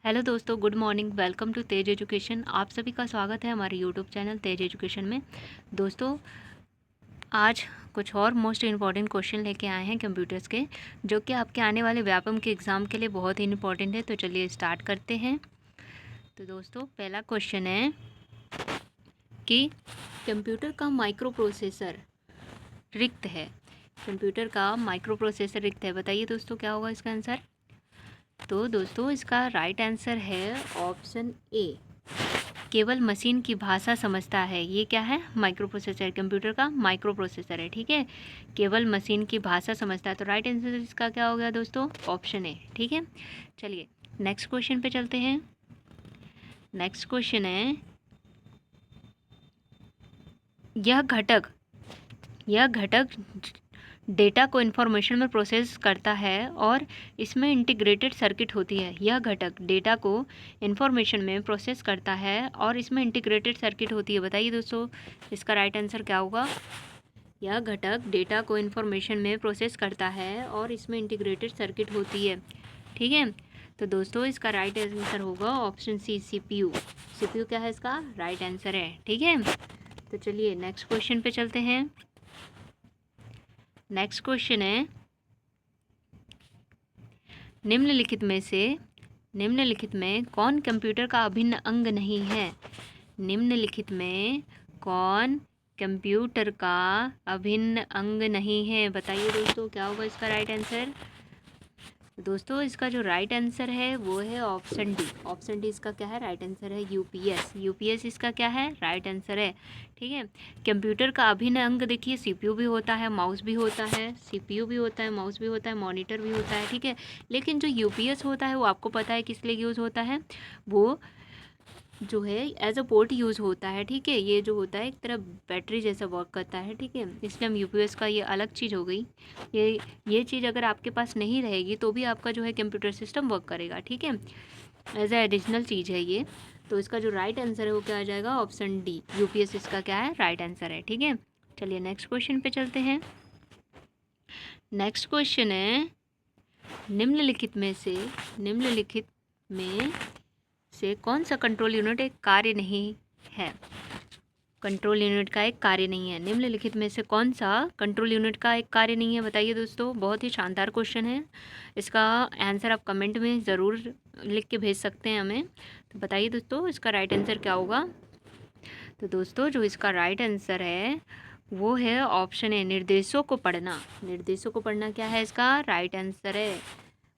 Hello दोस्तों, good morning. Welcome to Tej education. आप सभी का स्वागत है हमारे यूट्यूब चैनल तेज एजुकेशन में। दोस्तों, आज कुछ और मोस्ट इम्पॉर्टेंट क्वेश्चन लेके आए हैं कंप्यूटर्स के, जो कि आपके आने वाले व्यापम के एग्ज़ाम के लिए बहुत ही इम्पॉर्टेंट है। तो चलिए स्टार्ट करते हैं। तो दोस्तों, पहला क्वेश्चन है कि कंप्यूटर का माइक्रो प्रोसेसर रिक्त है। कंप्यूटर का माइक्रो प्रोसेसर रिक्त है। बताइए दोस्तों, क्या होगा इसका आंसर। तो दोस्तों, इसका राइट आंसर है ऑप्शन ए, केवल मशीन की भाषा समझता है। ये क्या है? माइक्रो प्रोसेसर, कंप्यूटर का माइक्रो प्रोसेसर है। ठीक है, केवल मशीन की भाषा समझता है। तो राइट आंसर इसका क्या हो गया दोस्तों? Option A. ठीक है, चलिए नेक्स्ट क्वेश्चन पे चलते हैं। नेक्स्ट क्वेश्चन है, यह घटक यह घटक डेटा को इन्फॉर्मेशन में प्रोसेस करता है और इसमें इंटीग्रेटेड सर्किट होती है। यह घटक डेटा को इन्फॉर्मेशन में प्रोसेस करता है और इसमें इंटीग्रेटेड सर्किट होती है। बताइए दोस्तों, इसका राइट आंसर क्या होगा। यह घटक डेटा को इन्फॉर्मेशन में प्रोसेस करता है और इसमें इंटीग्रेटेड सर्किट होती है। ठीक है, तो दोस्तों इसका राइट आंसर होगा ऑप्शन सी, सीपीयू। सीपीयू क्या है? इसका राइट आंसर है। ठीक है, तो चलिए नेक्स्ट क्वेश्चन पे चलते हैं। नेक्स्ट क्वेश्चन है, निम्नलिखित में कौन कंप्यूटर का अभिन्न अंग नहीं है। निम्नलिखित में कौन कंप्यूटर का अभिन्न अंग नहीं है। बताइए दोस्तों, क्या होगा इसका राइट आंसर। दोस्तों, इसका जो राइट आंसर है वो है ऑप्शन डी। ऑप्शन डी इसका क्या है? राइट आंसर है यूपीएस। यूपीएस इसका क्या है? राइट आंसर है। ठीक है, कंप्यूटर का अभिन्न अंग देखिए, सीपीयू भी होता है, माउस भी होता है, सीपीयू भी होता है, माउस भी होता है, मॉनिटर भी होता है। ठीक है, लेकिन जो यूपीएस होता है वो आपको पता है किस लिए यूज़ होता है। वो जो है एज अ पोर्ट यूज़ होता है। ठीक है, ये जो होता है एक तरह बैटरी जैसा वर्क करता है। ठीक है, इसलिए हम यूपीएस का ये अलग चीज़ हो गई। ये चीज़ अगर आपके पास नहीं रहेगी तो भी आपका जो है कंप्यूटर सिस्टम वर्क करेगा। ठीक है, एज अ एडिशनल चीज़ है ये। तो इसका जो राइट आंसर है वो क्या आ जाएगा? ऑप्शन डी, यूपीएस इसका क्या है? राइट आंसर है। ठीक है, चलिए नेक्स्ट क्वेश्चन पे चलते हैं। नेक्स्ट क्वेश्चन है, निम्नलिखित में से कौन सा कंट्रोल यूनिट एक कार्य नहीं है। कंट्रोल यूनिट का एक कार्य नहीं है। निम्नलिखित में से कौन सा कंट्रोल यूनिट का एक कार्य नहीं है। बताइए दोस्तों, बहुत ही शानदार क्वेश्चन है। इसका आंसर आप कमेंट में ज़रूर लिख के भेज सकते हैं हमें। तो बताइए दोस्तों, इसका राइट आंसर क्या होगा। तो दोस्तों, जो इसका राइट आंसर है वो है ऑप्शन ए, निर्देशों को पढ़ना। निर्देशों को पढ़ना क्या है? इसका राइट आंसर है।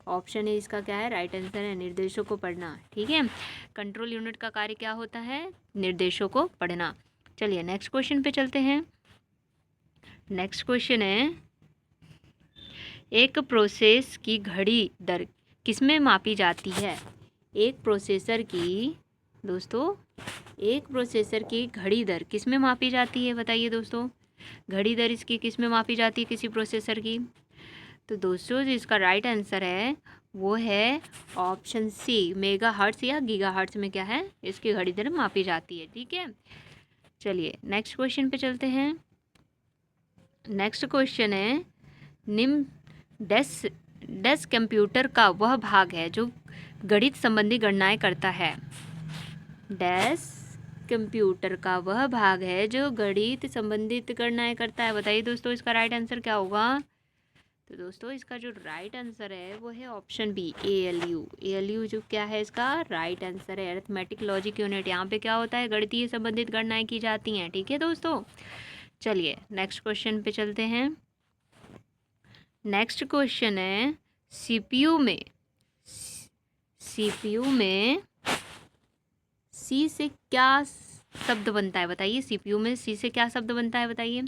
ऑप्शन ए इसका क्या है? राइट आंसर है, निर्देशों को पढ़ना। ठीक है, कंट्रोल यूनिट का कार्य क्या होता है? निर्देशों को पढ़ना। चलिए नेक्स्ट क्वेश्चन पे चलते हैं। नेक्स्ट क्वेश्चन है, एक प्रोसेस की घड़ी दर किसमें मापी जाती है। एक प्रोसेसर की दोस्तों एक प्रोसेसर की घड़ी दर किसमें मापी जाती है। बताइए दोस्तों, घड़ी दर इसकी किसमें मापी जाती है किसी प्रोसेसर की। तो दोस्तों, जो इसका राइट आंसर है वो है ऑप्शन सी, मेगा हर्ट्स या गीगा हर्ट्स में क्या है? इसकी घड़ी दर मापी जाती है। ठीक है, चलिए नेक्स्ट क्वेश्चन पे चलते हैं। नेक्स्ट क्वेश्चन है, निम्न डैश कंप्यूटर का वह भाग है जो गणित संबंधी गणनाएं करता है। डैश कंप्यूटर का वह भाग है जो गणित संबंधित गणनाएं करता है। बताइए दोस्तों, इसका राइट आंसर क्या होगा। तो दोस्तों, इसका जो राइट आंसर है वो है ऑप्शन बी, एएलयू। एएलयू जो क्या है? इसका राइट आंसर है, अरिथमेटिक लॉजिक यूनिट। यहाँ पे क्या होता है? गणितीय संबंधित गणनाएं की जाती हैं। ठीक है दोस्तों, चलिए नेक्स्ट क्वेश्चन पे चलते हैं। नेक्स्ट क्वेश्चन है, सीपीयू में सी से क्या शब्द बनता है। बताइए, सीपीयू में सी से क्या शब्द बनता है। बताइए,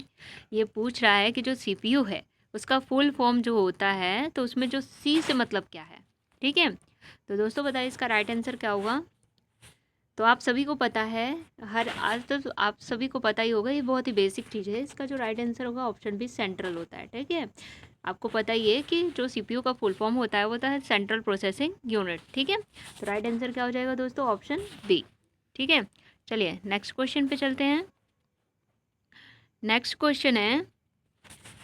ये पूछ रहा है कि जो सीपीयू है उसका फुल फॉर्म जो होता है तो उसमें जो सी से मतलब क्या है। ठीक है, तो दोस्तों बताइए इसका राइट आंसर क्या होगा। तो आप सभी को पता है, आज तो आप सभी को पता ही होगा, ये बहुत ही बेसिक चीज़ है। इसका जो राइट आंसर होगा ऑप्शन बी, सेंट्रल होता है। ठीक है, आपको पता ही है कि जो सीपीयू का फुल फॉर्म होता है वो होता है सेंट्रल प्रोसेसिंग यूनिट। ठीक है, तो राइट आंसर क्या हो जाएगा दोस्तों? Option b. ठीक है, चलिए नेक्स्ट क्वेश्चन पे चलते हैं। नेक्स्ट क्वेश्चन है,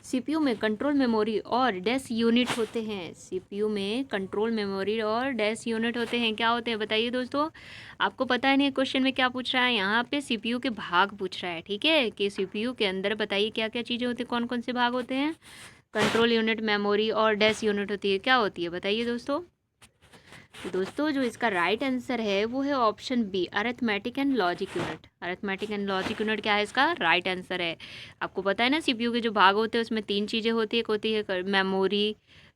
सीपीयू में कंट्रोल मेमोरी और डैश यूनिट होते हैं। सीपीयू में कंट्रोल मेमोरी और डैश यूनिट होते हैं। क्या होते हैं बताइए दोस्तों। आपको पता है नहीं क्वेश्चन में क्या पूछ रहा है, यहाँ पे सीपीयू के भाग पूछ रहा है, ठीक है, कि सीपीयू के अंदर बताइए क्या क्या चीज़ें होती हैं, कौन कौन से भाग होते हैं। कंट्रोल यूनिट, मेमोरी और डैश यूनिट होती है। क्या होती है बताइए दोस्तों। तो दोस्तों जो इसका राइट आंसर है वो है option b, arithmetic and logic unit. Arithmetic and logic unit क्या है इसका राइट आंसर है। आपको पता है ना सीपीयू के जो भाग होते हैं उसमें 3 चीज़ें होती है, एक होती है मेमोरी,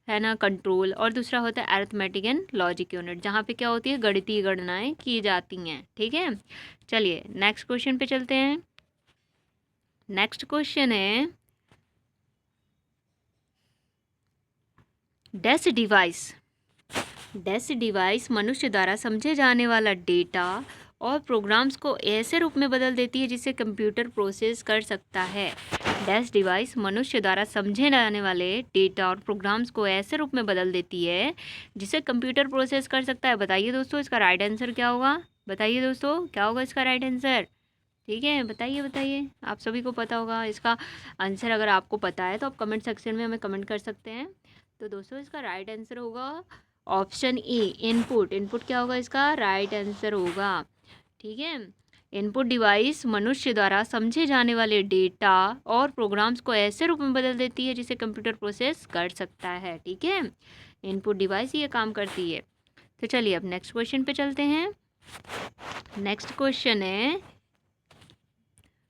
है ना, कंट्रोल, और दूसरा होता है अरिथमेटिक एंड लॉजिक यूनिट, जहाँ पे क्या होती है गणितीय गणनाएं की जाती हैं, ठीक है। चलिए नेक्स्ट क्वेश्चन पे चलते हैं। नेक्स्ट क्वेश्चन है डैश डिवाइस। डैश डिवाइस मनुष्य द्वारा समझे जाने वाला डेटा और प्रोग्राम्स को ऐसे रूप में बदल देती है जिसे कंप्यूटर प्रोसेस कर सकता है। डैश डिवाइस मनुष्य द्वारा समझे जाने वाले डेटा और प्रोग्राम्स को ऐसे रूप में बदल देती है जिसे कंप्यूटर प्रोसेस कर सकता है। बताइए दोस्तों इसका राइट आंसर क्या होगा। बताइए दोस्तों क्या होगा इसका राइट आंसर। ठीक है बताइए बताइए, आप सभी को पता होगा इसका आंसर। अगर आपको पता है तो आप कमेंट सेक्शन में हमें कमेंट कर सकते हैं। तो दोस्तों इसका राइट आंसर होगा ऑप्शन ए, इनपुट। इनपुट क्या होगा इसका राइट आंसर होगा, ठीक है। इनपुट डिवाइस मनुष्य द्वारा समझे जाने वाले डेटा और प्रोग्राम्स को ऐसे रूप में बदल देती है जिसे कंप्यूटर प्रोसेस कर सकता है, ठीक है। इनपुट डिवाइस ये काम करती है। तो चलिए अब नेक्स्ट क्वेश्चन पे चलते हैं। नेक्स्ट क्वेश्चन है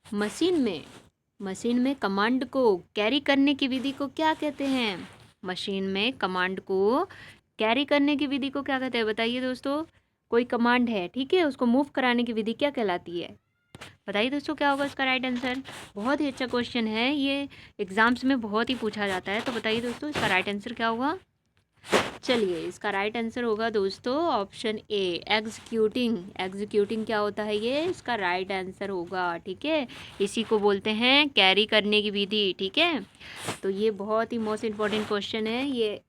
मशीन में कमांड को कैरी करने की विधि को क्या कहते हैं। मशीन में कमांड को कैरी करने की विधि को क्या कहते हैं बताइए दोस्तों। कोई कमांड है, ठीक है, उसको मूव कराने की विधि क्या कहलाती है। बताइए दोस्तों क्या होगा इसका राइट आंसर। बहुत ही अच्छा क्वेश्चन है ये, एग्जाम्स में बहुत ही पूछा जाता है। तो बताइए दोस्तों इसका राइट आंसर क्या होगा। चलिए इसका राइट आंसर होगा दोस्तों ऑप्शन ए, एग्जीक्यूटिंग। एग्जीक्यूटिंग क्या होता है ये इसका राइट आंसर होगा, ठीक है। इसी को बोलते हैं कैरी करने की विधि, ठीक है। तो ये बहुत ही मोस्ट इम्पॉर्टेंट क्वेश्चन है ये,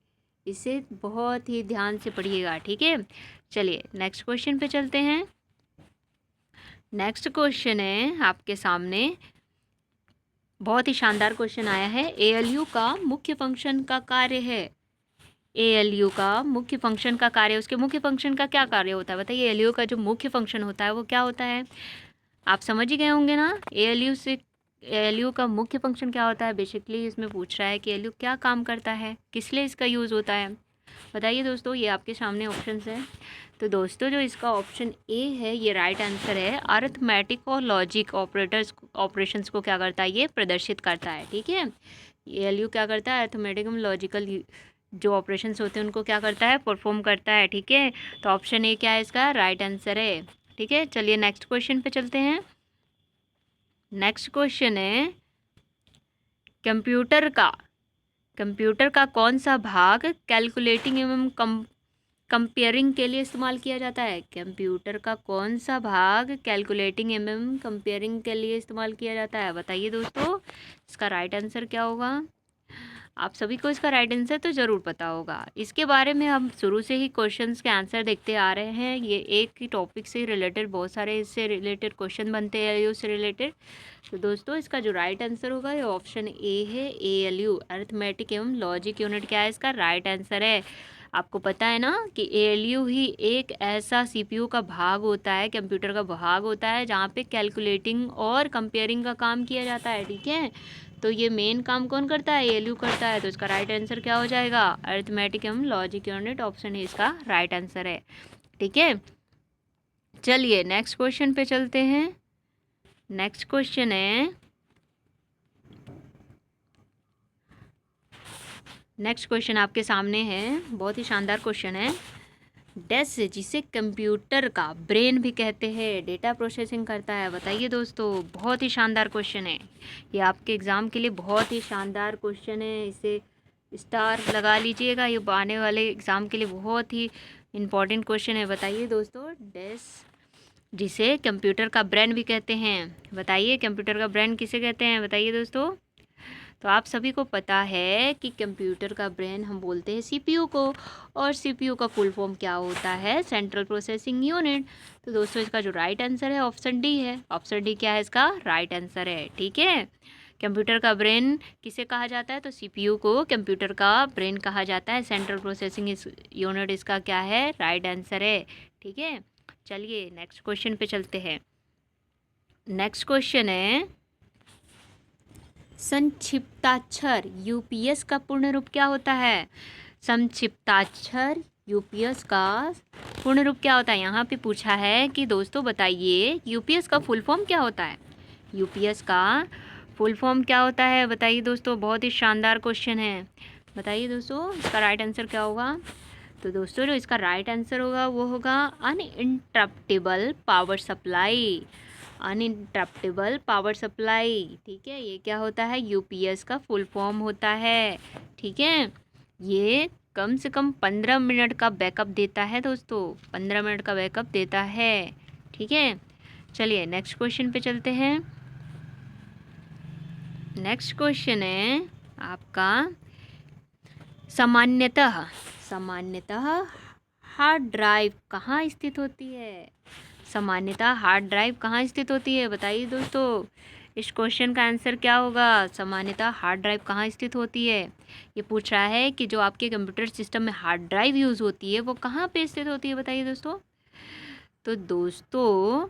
इसे बहुत ही ध्यान से पढ़िएगा, ठीक है। चलिए नेक्स्ट क्वेश्चन पे चलते हैं। नेक्स्ट क्वेश्चन है आपके सामने, बहुत ही शानदार क्वेश्चन आया है। एएलयू का मुख्य फंक्शन का कार्य है। एएलयू का मुख्य फंक्शन का कार्य, उसके मुख्य फंक्शन का क्या कार्य होता है बताइए। एएलयू का जो मुख्य फंक्शन होता है वो क्या होता है, आप समझ ही गए होंगे ना। एएलयू का मुख्य फंक्शन क्या होता है, बेसिकली इसमें पूछ रहा है कि एएलयू क्या काम करता है, किस लिए इसका यूज़ होता है। बताइए दोस्तों, ये आपके सामने ऑप्शंस हैं। तो दोस्तों जो इसका ऑप्शन ए है ये राइट आंसर है। अरिथमेटिक और लॉजिक ऑपरेशंस को क्या करता है, ये प्रदर्शित करता है, ठीक है। एएलयू क्या करता है, अरिथमेटिक और लॉजिकल जो ऑपरेशंस होते हैं उनको क्या करता है, परफॉर्म करता है, ठीक है। तो ऑप्शन ए क्या है इसका राइट आंसर है, ठीक है। चलिए नेक्स्ट क्वेश्चन पे चलते हैं। नेक्स्ट क्वेश्चन है कंप्यूटर का कौन सा भाग कैलकुलेटिंग एवं कंपेयरिंग के लिए इस्तेमाल किया जाता है। कंप्यूटर का कौन सा भाग कैलकुलेटिंग एवं कंपेयरिंग के लिए इस्तेमाल किया जाता है। बताइए दोस्तों इसका राइट आंसर क्या होगा। आप सभी को इसका राइट आंसर तो ज़रूर पता होगा। इसके बारे में हम शुरू से ही क्वेश्चंस के आंसर देखते आ रहे हैं। ये एक ही टॉपिक से रिलेटेड बहुत सारे इससे रिलेटेड क्वेश्चन बनते हैं एएलयू से रिलेटेड। तो दोस्तों इसका जो राइट आंसर होगा ये ऑप्शन ए है, एएलयू अरिथमेटिक एवं लॉजिक यूनिट क्या है इसका राइट आंसर है। आपको पता है ना कि एएलयू ही एक ऐसा सीपीयू का भाग होता है, कंप्यूटर का भाग होता है, जहाँ पे कैलकुलेटिंग और कंपेयरिंग का काम किया जाता है, ठीक है। तो ये मेन काम कौन करता है, एएलयू करता है। तो इसका राइट आंसर क्या हो जाएगा, अरिथमेटिक एवं लॉजिक यूनिट, ऑप्शन ए इसका राइट आंसर है, ठीक है। चलिए नेक्स्ट क्वेश्चन पे चलते हैं। नेक्स्ट क्वेश्चन है, नेक्स्ट क्वेश्चन आपके सामने है, बहुत ही शानदार क्वेश्चन है। डैश जिसे कंप्यूटर का ब्रेन भी कहते हैं डेटा प्रोसेसिंग करता है। बताइए दोस्तों, बहुत ही शानदार क्वेश्चन है ये, आपके एग्ज़ाम के लिए बहुत ही शानदार क्वेश्चन है, इसे स्टार लगा लीजिएगा, ये आने वाले एग्ज़ाम के लिए बहुत ही इम्पॉर्टेंट क्वेश्चन है। बताइए दोस्तों, डैश जिसे कंप्यूटर का ब्रेन भी कहते हैं। बताइए कंप्यूटर का ब्रेन किसे कहते हैं, बताइए दोस्तों। तो आप सभी को पता है कि कंप्यूटर का ब्रेन हम बोलते हैं सीपीयू को, और सीपीयू का फुल फॉर्म क्या होता है, सेंट्रल प्रोसेसिंग यूनिट। तो दोस्तों इसका जो राइट आंसर है ऑप्शन डी है। ऑप्शन डी क्या है इसका राइट आंसर है, ठीक है। कंप्यूटर का ब्रेन किसे कहा जाता है? तो सीपीयू को कंप्यूटर का ब्रेन कहा जाता है। सेंट्रल प्रोसेसिंग यूनिट इसका क्या है? राइट आंसर है। ठीक है, चलिए नेक्स्ट क्वेश्चन पे चलते हैं। नेक्स्ट क्वेश्चन है, संक्षिप्ताक्षर यूपीएस का पूर्ण रूप क्या होता है? संक्षिप्ताक्षर यूपीएस का पूर्ण रूप क्या होता है? यहाँ पे पूछा है कि दोस्तों बताइए यूपीएस का फुल फॉर्म क्या होता है? यूपीएस का फुल फॉर्म क्या होता है? बताइए दोस्तों, बहुत ही शानदार क्वेश्चन है। बताइए दोस्तों इसका राइट आंसर क्या होगा? तो दोस्तों जो इसका राइट आंसर होगा वो होगा uninterruptible power supply. Uninterruptible power supply, ठीक है, ये क्या होता है? यूपीएस का फुल फॉर्म होता है। ठीक है, ये कम से कम 15 मिनट का बैकअप देता है दोस्तों, 15 मिनट का बैकअप देता है। ठीक है, चलिए नेक्स्ट क्वेश्चन पे चलते हैं। नेक्स्ट क्वेश्चन है आपका, सामान्यतः हार्ड ड्राइव कहाँ स्थित होती है? सामान्यतः हार्ड ड्राइव कहाँ स्थित होती है? बताइए दोस्तों इस क्वेश्चन का आंसर क्या होगा? सामान्यतः हार्ड ड्राइव कहाँ स्थित होती है? ये पूछ रहा है कि जो आपके कंप्यूटर सिस्टम में हार्ड ड्राइव यूज़ होती है वो कहाँ पे स्थित होती है? बताइए दोस्तों। तो दोस्तों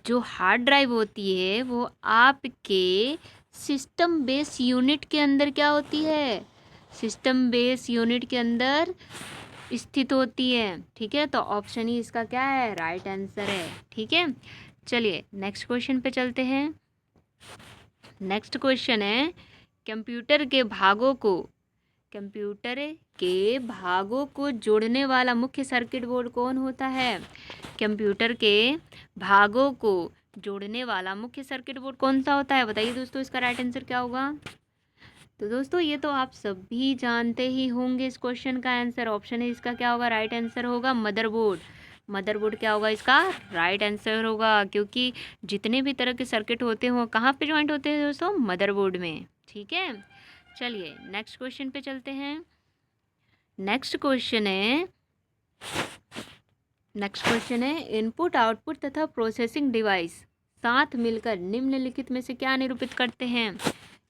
जो हार्ड ड्राइव होती है वो आपके सिस्टम बेस यूनिट के अंदर क्या होती है? सिस्टम बेस यूनिट के अंदर स्थित होती है। ठीक है, तो ऑप्शन ही इसका क्या है? राइट आंसर है। ठीक है, चलिए नेक्स्ट क्वेश्चन पे चलते हैं। नेक्स्ट क्वेश्चन है, कंप्यूटर के भागों को जोड़ने वाला मुख्य सर्किट बोर्ड कौन होता है? कंप्यूटर के भागों को जोड़ने वाला मुख्य सर्किट बोर्ड कौन सा होता है? बताइए दोस्तों इसका राइट आंसर क्या होगा? तो दोस्तों ये तो आप सभी जानते ही होंगे इस क्वेश्चन का आंसर। ऑप्शन है इसका क्या होगा? राइट आंसर होगा मदरबोर्ड। मदरबोर्ड क्या होगा इसका? राइट आंसर होगा, क्योंकि जितने भी तरह के सर्किट होते हैं वो कहाँ पे ज्वाइंट होते हैं दोस्तों? मदरबोर्ड में। ठीक है, चलिए नेक्स्ट क्वेश्चन पे चलते हैं। नेक्स्ट क्वेश्चन है इनपुट आउटपुट तथा प्रोसेसिंग डिवाइस साथ मिलकर निम्नलिखित में से क्या निरूपित करते हैं?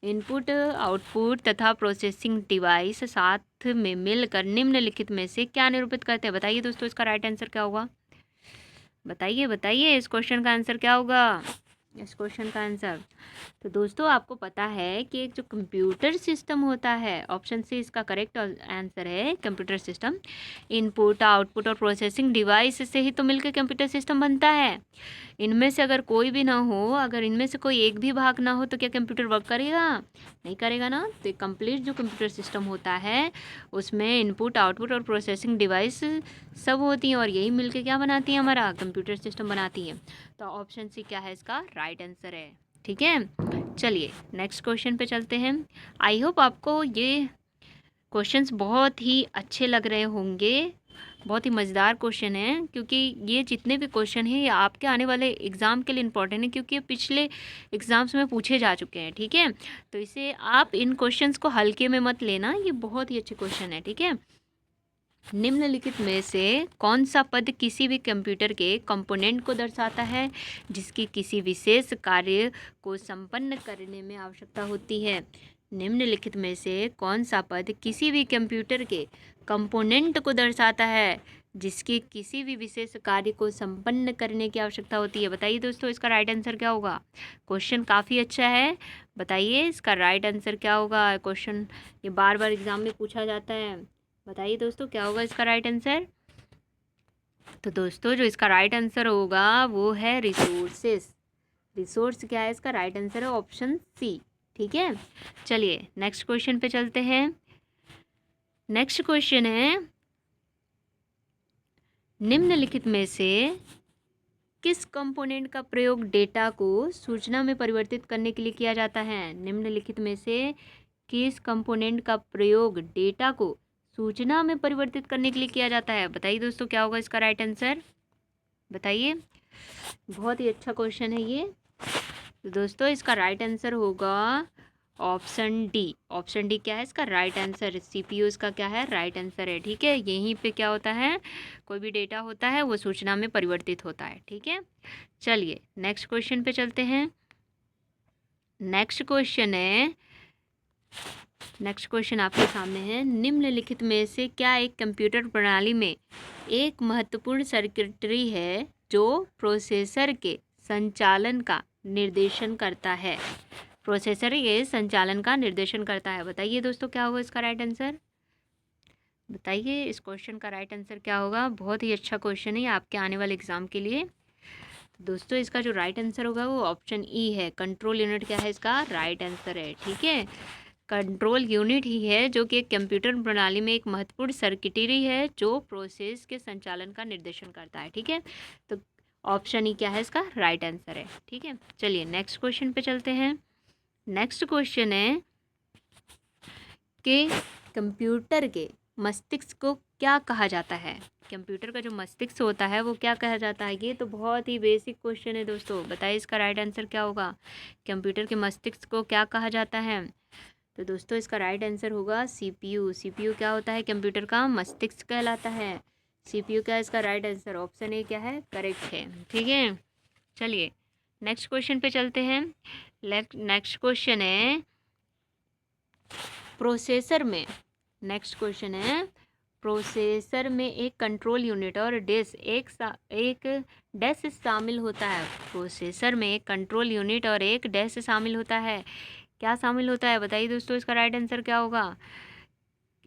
इनपुट आउटपुट तथा प्रोसेसिंग डिवाइस साथ में मिलकर निम्नलिखित में से क्या निरूपित करते हैं? बताइए दोस्तों इसका राइट आंसर क्या होगा? बताइए इस क्वेश्चन का आंसर क्या होगा? इस क्वेश्चन का आंसर, तो दोस्तों आपको पता है कि एक जो कंप्यूटर सिस्टम होता है, ऑप्शन सी इसका करेक्ट आंसर है कंप्यूटर सिस्टम। इनपुट आउटपुट और प्रोसेसिंग डिवाइस से ही तो मिलकर कंप्यूटर सिस्टम बनता है। इनमें से अगर कोई भी ना हो, अगर इनमें से कोई एक भी भाग ना हो तो क्या कंप्यूटर वर्क करेगा? नहीं करेगा ना। तो कंप्लीट जो कंप्यूटर सिस्टम होता है उसमें इनपुट आउटपुट और प्रोसेसिंग डिवाइस सब होती हैं और यही मिलकर क्या बनाती हैं? हमारा कंप्यूटर सिस्टम बनाती हैं। तो ऑप्शन सी क्या है इसका? राइट आंसर है। ठीक है, चलिए नेक्स्ट क्वेश्चन पे चलते हैं। आई होप आपको ये क्वेश्चंस बहुत ही अच्छे लग रहे होंगे, बहुत ही मज़ेदार क्वेश्चन है, क्योंकि ये जितने भी क्वेश्चन हैं ये आपके आने वाले एग्ज़ाम के लिए इम्पोर्टेंट है, क्योंकि ये पिछले एग्ज़ाम्स में पूछे जा चुके हैं। ठीक है, तो इसे आप इन क्वेश्चंस को हल्के में मत लेना, ये बहुत ही अच्छे क्वेश्चन है। ठीक है, निम्नलिखित में से कौन सा पद किसी भी कंप्यूटर के कंपोनेंट को दर्शाता है जिसकी किसी विशेष कार्य को संपन्न करने में आवश्यकता होती है? निम्नलिखित में से कौन सा पद किसी भी कंप्यूटर के कंपोनेंट को दर्शाता है जिसकी किसी भी विशेष कार्य को संपन्न करने की आवश्यकता होती है? बताइए दोस्तों इसका राइट आंसर क्या होगा? क्वेश्चन काफ़ी अच्छा है, बताइए इसका राइट आंसर क्या होगा? क्वेश्चन ये बार बार एग्जाम में पूछा जाता है। बताइए दोस्तों क्या होगा इसका राइट आंसर? तो दोस्तों जो इसका राइट आंसर होगा वो है रिसोर्सेस। रिसोर्स क्या है? इसका राइट आंसर है ऑप्शन सी। ठीक है, चलिए नेक्स्ट क्वेश्चन पे चलते हैं। नेक्स्ट क्वेश्चन है, निम्नलिखित में से किस कंपोनेंट का प्रयोग डेटा को सूचना में परिवर्तित करने के लिए किया जाता है? निम्नलिखित में से किस कंपोनेंट का प्रयोग डेटा को सूचना में परिवर्तित करने के लिए किया जाता है? बताइए दोस्तों क्या होगा इसका राइट आंसर? बताइए, बहुत ही अच्छा क्वेश्चन है ये। तो दोस्तों इसका राइट आंसर होगा ऑप्शन डी। ऑप्शन डी क्या है इसका राइट आंसर? सीपीयू इसका क्या है? राइट आंसर है। ठीक है, यहीं पे क्या होता है, कोई भी डेटा होता है वो सूचना में परिवर्तित होता है। ठीक है, चलिए नेक्स्ट क्वेश्चन पे चलते हैं। नेक्स्ट क्वेश्चन आपके सामने है, निम्नलिखित में से क्या एक कंप्यूटर प्रणाली में एक महत्वपूर्ण सर्किटरी है जो प्रोसेसर के संचालन का निर्देशन करता है? प्रोसेसर के संचालन का निर्देशन करता है। बताइए दोस्तों क्या होगा इसका राइट आंसर? बताइए इस क्वेश्चन का राइट आंसर क्या होगा? बहुत ही अच्छा क्वेश्चन है आपके आने वाले एग्जाम के लिए। तो दोस्तों इसका जो राइट आंसर होगा वो ऑप्शन ई है। कंट्रोल यूनिट क्या है इसका राइट आंसर है। ठीक है, कंट्रोल यूनिट ही है जो कि एक कंप्यूटर प्रणाली में एक महत्वपूर्ण सर्किटरी है जो प्रोसेस के संचालन का निर्देशन करता है। ठीक है, तो ऑप्शन ई क्या है इसका राइट आंसर है। ठीक है, चलिए नेक्स्ट क्वेश्चन पे चलते हैं। नेक्स्ट क्वेश्चन है कि कंप्यूटर के मस्तिष्क को क्या कहा जाता है? कंप्यूटर का जो मस्तिष्क होता है वो क्या कहा जाता है? ये तो बहुत ही बेसिक क्वेश्चन है दोस्तों। बताइए इसका राइट आंसर क्या होगा? कंप्यूटर के मस्तिष्क को क्या कहा जाता है? तो दोस्तों इसका राइट आंसर होगा सीपीयू। सीपीयू क्या होता है? कंप्यूटर का मस्तिष्क कहलाता है। सीपीयू क्या है इसका राइट आंसर? ऑप्शन ए क्या है करेक्ट है। ठीक है, चलिए नेक्स्ट क्वेश्चन पे चलते हैं। नेक्स्ट क्वेश्चन है प्रोसेसर में। नेक्स्ट क्वेश्चन है प्रोसेसर में एक कंट्रोल यूनिट और एक डैश शामिल होता है। प्रोसेसर में एक कंट्रोल यूनिट और एक डैश शामिल होता है। क्या शामिल होता है? बताइए दोस्तों इसका राइट आंसर क्या होगा?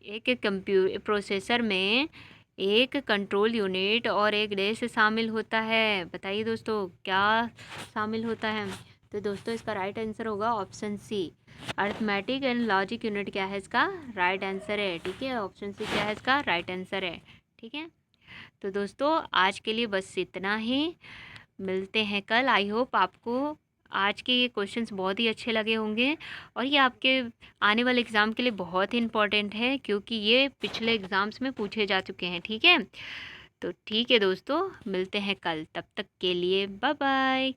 प्रोसेसर में एक कंट्रोल यूनिट और एक डैश शामिल होता है। बताइए दोस्तों क्या शामिल होता है? तो दोस्तों इसका राइट आंसर होगा option c, arithmetic and logic unit क्या है इसका राइट आंसर है। ठीक है, ऑप्शन सी क्या है इसका राइट आंसर है। ठीक है, तो दोस्तों आज के लिए बस इतना ही, मिलते हैं कल। आई होप आपको आज के ये क्वेश्चंस बहुत ही अच्छे लगे होंगे और ये आपके आने वाले एग्ज़ाम के लिए बहुत ही इम्पॉर्टेंट है क्योंकि ये पिछले एग्ज़ाम्स में पूछे जा चुके हैं। ठीक है, तो ठीक है दोस्तों, मिलते हैं कल। तब तक के लिए बाय बाय।